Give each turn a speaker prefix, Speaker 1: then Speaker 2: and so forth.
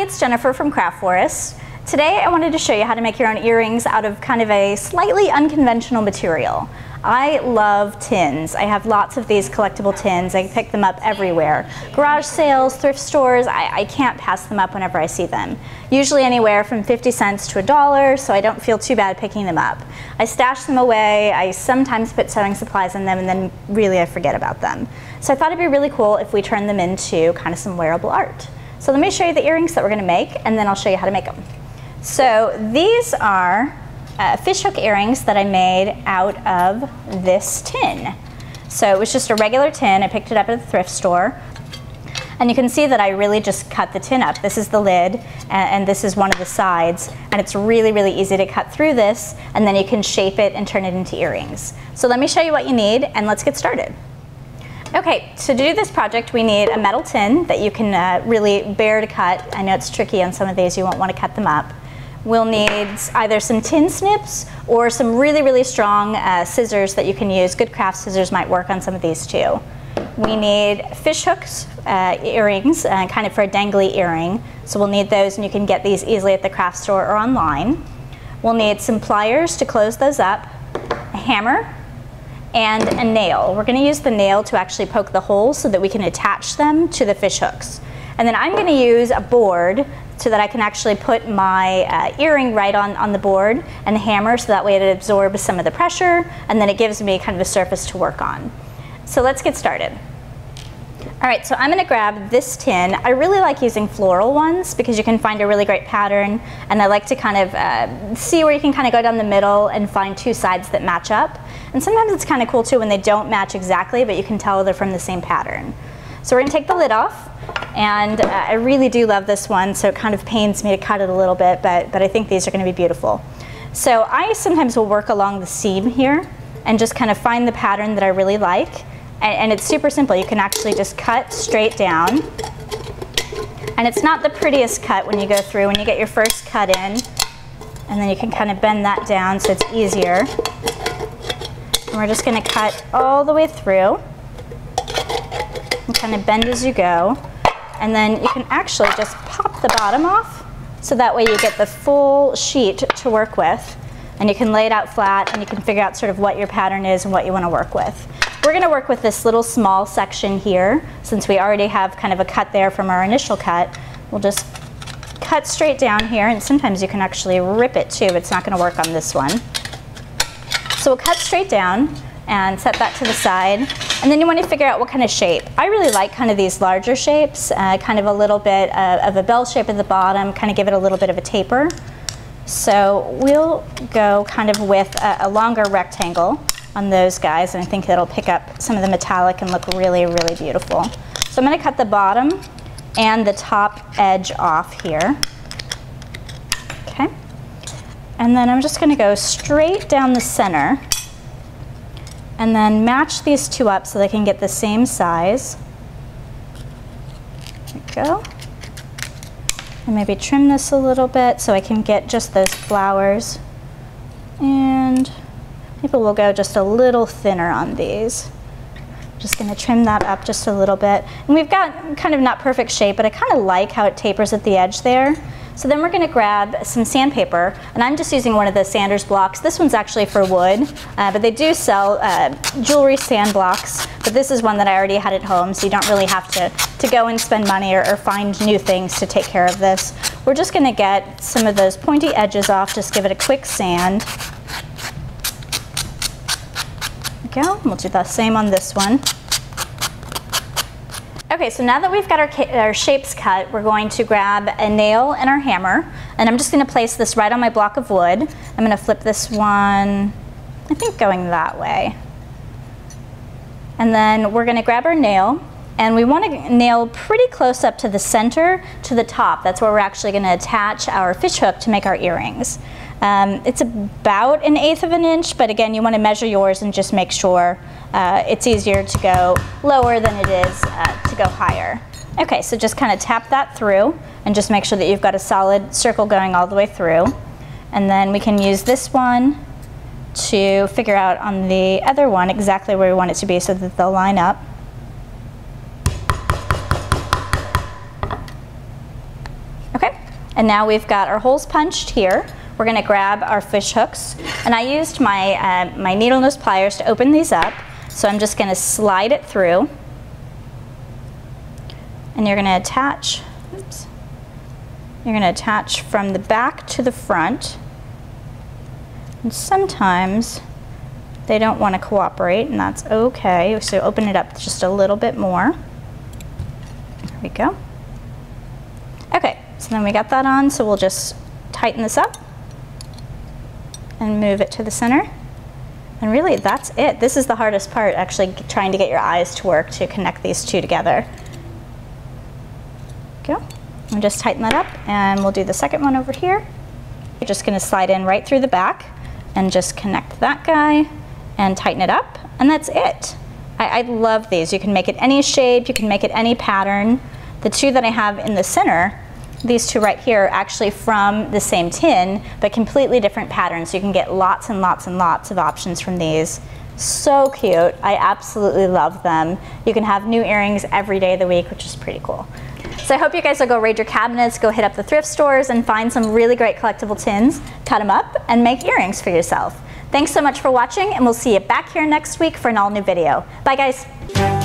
Speaker 1: it's Jennifer from Craft Forest. Today I wanted to show you how to make your own earrings out of kind of a slightly unconventional material. I love tins. I have lots of these collectible tins. I pick them up everywhere. Garage sales, thrift stores, I can't pass them up whenever I see them. Usually anywhere from 50 cents to $1, so I don't feel too bad picking them up. I stash them away, I sometimes put sewing supplies in them, and then really I forget about them. So I thought it'd be really cool if we turn them into kind of some wearable art. So let me show you the earrings that we're gonna make, and then I'll show you how to make them. So these are fishhook earrings that I made out of this tin. So it was just a regular tin. I picked it up at the thrift store. And you can see that I really just cut the tin up. This is the lid, and this is one of the sides. And it's really, really easy to cut through this, and then you can shape it and turn it into earrings. So let me show you what you need, and let's get started. Okay, so to do this project, we need a metal tin that you can really bear to cut. I know it's tricky on some of these. You won't want to cut them up. We'll need either some tin snips or some really, really strong scissors that you can use. Good craft scissors might work on some of these too. We need fish hooks, earrings, kind of for a dangly earring. So we'll need those, and you can get these easily at the craft store or online. We'll need some pliers to close those up, a hammer, and a nail. We're going to use the nail to actually poke the holes so that we can attach them to the fish hooks. And then I'm going to use a board so that I can actually put my earring right on the board, and the hammer so that way it absorbs some of the pressure, and then it gives me kind of a surface to work on. So let's get started. All right, so I'm going to grab this tin. I really like using floral ones because you can find a really great pattern, and I like to kind of see where you can kind of go down the middle and find two sides that match up. And sometimes it's kind of cool too when they don't match exactly, but you can tell they're from the same pattern. So we're going to take the lid off, and I really do love this one, so it kind of pains me to cut it a little bit, but I think these are going to be beautiful. So I sometimes will work along the seam here and just kind of find the pattern that I really like, and it's super simple. You can actually just cut straight down, and it's not the prettiest cut when you go through, when you get your first cut in, and then you can kind of bend that down so it's easier. And we're just going to cut all the way through. And kind of bend as you go, and then you can actually just pop the bottom off so that way you get the full sheet to work with, and you can lay it out flat, and you can figure out sort of what your pattern is and what you want to work with. We're going to work with this little small section here since we already have kind of a cut there from our initial cut. We'll just cut straight down here, and sometimes you can actually rip it too, but it's not going to work on this one. So we'll cut straight down and set that to the side, and then you want to figure out what kind of shape. I really like kind of these larger shapes, kind of a little bit of a bell shape at the bottom, kind of give it a little bit of a taper. So we'll go kind of with a longer rectangle on those guys, and I think it'll pick up some of the metallic and look really, really beautiful. So I'm going to cut the bottom and the top edge off here. Okay, and then I'm just going to go straight down the center and then match these two up so they can get the same size. There we go. And maybe trim this a little bit so I can get just those flowers. And maybe we'll go just a little thinner on these. Just going to trim that up just a little bit. And we've got kind of not perfect shape, but I kind of like how it tapers at the edge there. So then we're going to grab some sandpaper, and I'm just using one of the Sanders blocks. This one's actually for wood, but they do sell jewelry sand blocks, but this is one that I already had at home, so you don't really have to go and spend money or find new things to take care of this. We're just going to get some of those pointy edges off, just give it a quick sand. There we go. We'll do the same on this one. Okay, so now that we've got our shapes cut, we're going to grab a nail and our hammer, and I'm just going to place this right on my block of wood. I'm going to flip this one, I think going that way. And then we're going to grab our nail, and we want to nail pretty close up to the center, to the top. That's where we're actually going to attach our fish hook to make our earrings. It's about 1/8 of an inch, but again, you want to measure yours and just make sure it's easier to go lower than it is to go higher. Okay, so just kind of tap that through and just make sure that you've got a solid circle going all the way through. And then we can use this one to figure out on the other one exactly where we want it to be so that they'll line up. Okay, And now we've got our holes punched here. We're gonna grab our fish hooks. And I used my, my needle nose pliers to open these up. So I'm just gonna slide it through. And you're gonna attach, oops. You're gonna attach from the back to the front. And sometimes they don't wanna cooperate, and that's okay. So open it up just a little bit more. There we go. Okay, so then we got that on, so we'll just tighten this up and move it to the center. And really, that's it. This is the hardest part, actually trying to get your eyes to work to connect these two together. Go. And just tighten that up, and we'll do the second one over here. You're just gonna slide in right through the back and just connect that guy and tighten it up, and that's it. I love these. You can make it any shape, you can make it any pattern. The two that I have in the center, these two right here, are actually from the same tin, but completely different patterns. You can get lots and lots and lots of options from these. So cute. I absolutely love them. You can have new earrings every day of the week, which is pretty cool. So I hope you guys will go raid your cabinets, go hit up the thrift stores, and find some really great collectible tins, cut them up, and make earrings for yourself. Thanks so much for watching, and we'll see you back here next week for an all-new video. Bye, guys.